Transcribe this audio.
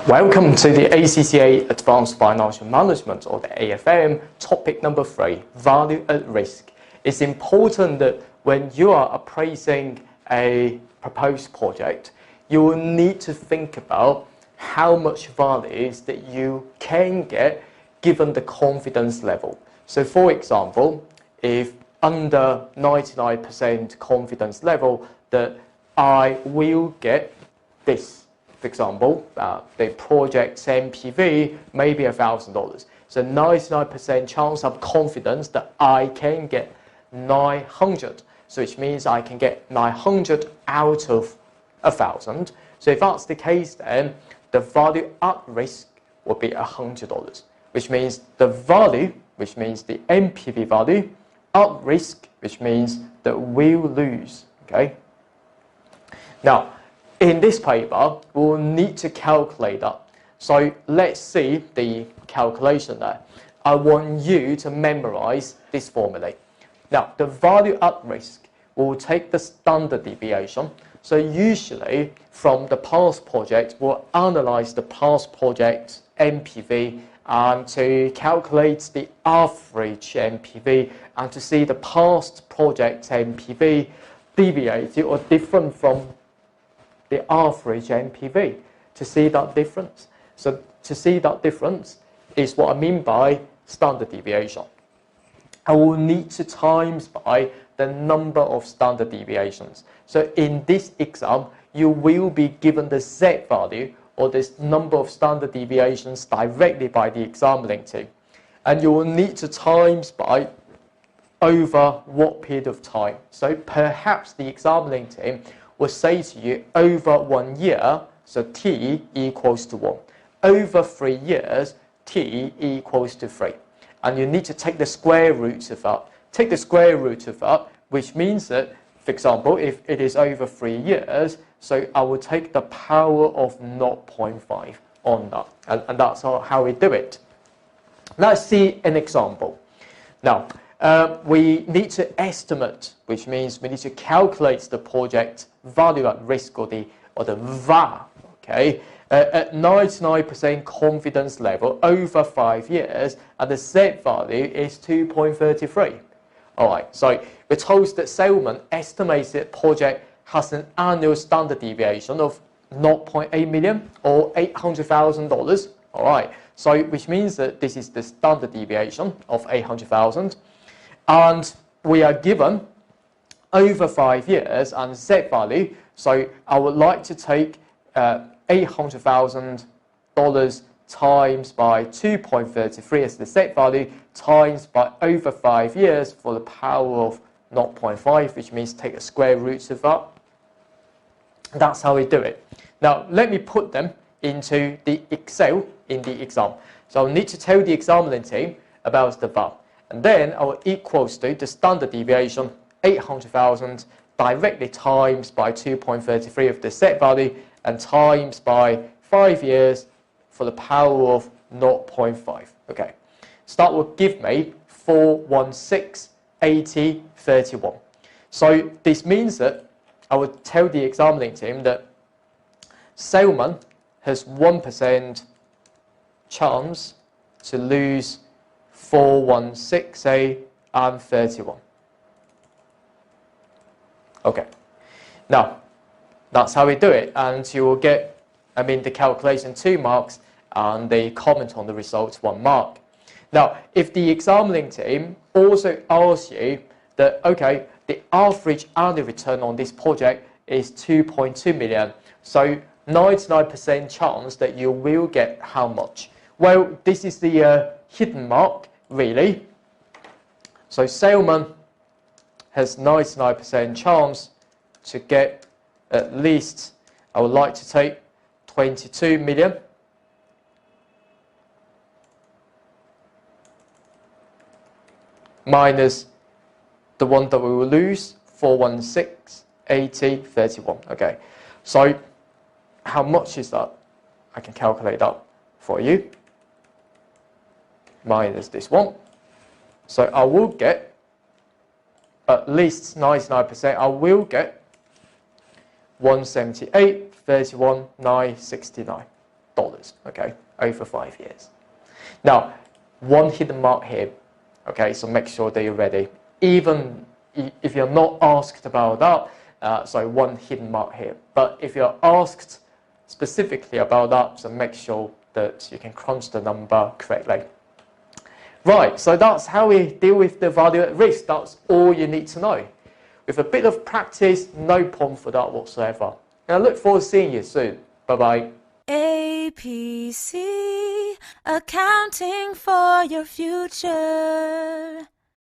Welcome to the ACCA Advanced Financial Management, or the AFM, topic number 3, value at risk. It's important that when you are appraising a proposed project, you will need to think about how much value that you can get given the confidence level. So for example, if under 99% confidence level that I will get this, for example, the project's NPV may be $1,000. So 99% chance of confidence that I can get 900. So which means I can get 900 out of 1,000. So if that's the case, then the value at risk will be $100, which means the value, which means the NPV value, at risk, which means that we'll lose. Okay. Now, in this paper, we'll need to calculate that. So let's see the calculation there. I want you to memorize this formula. Now, the value at risk will take the standard deviation. So usually, from the past project, we'll analyze the past project's NPV and to calculate the average NPV and to see the past project's NPV deviated or different from the average NPV, to see that difference. So to see that difference is what I mean by standard deviation. I will need to times by the number of standard deviations. So in this exam, you will be given the Z value or this number of standard deviations directly by the examining team. And you will need to times by over what period of time. So perhaps the examining team will say to you over 1 year, so t equals to 1. Over 3 years, t equals to 3. And you need to take the square root of that. Take the square root of that, which means that, for example, if it is over 3 years, so I will take the power of 0.5 on that. And that's how we do it. Let's see an example. Now, we need to estimate, which means we need to calculate the project value at risk or the VAR, okay, at 99% confidence level over 5 years, and the Z value is 2.33. All right, so we're told that Salman estimates that project has an annual standard deviation of 0.8 million or $800,000. All right, so which means that this is the standard deviation of 800,000. And we are given over 5 years and Z value. So I would like to take $800,000 times by 2.33 as the Z value times by over 5 years for the power of 0.5, which means take a square root of that. That's how we do it. Now, let me put them into the Excel in the exam. So I'll need to tell the examining team about the VAR. And then I will equals to the standard deviation, 800,000, directly times by 2.33 of the Z value, and times by 5 years for the power of 0.5. Okay, so that will give me 416.8031. So this means that I would tell the examining team that Salman has 1% chance to lose 416.31. Okay, now that's how we do it, and you will get, the calculation 2 marks and the comment on the results 1 mark. Now, if the examining team also asks you that, okay, the average annual return on this project is 2.2 million, so 99% chance that you will get how much? Well, this is the hidden mark, really. So Salman has 99% chance to get at least, I would like to take 22 million minus the one that we will lose, 416.8031. Okay, so how much is that? I can calculate that for you. Minus this one. So I will get at least 99%. I will get 178.31,969 $. years, okay, over 5 years. Now, one hidden mark here, okay, so make sure that you're ready. Even if you're not asked about that, so one hidden mark here. But if you're asked specifically about that, so make sure that you can crunch the number correctly. Right, so that's how we deal with the value at risk. That's all you need to know. With a bit of practice, no problem for that whatsoever. And I look forward to seeing you soon. Bye-bye. APC, accounting for your future.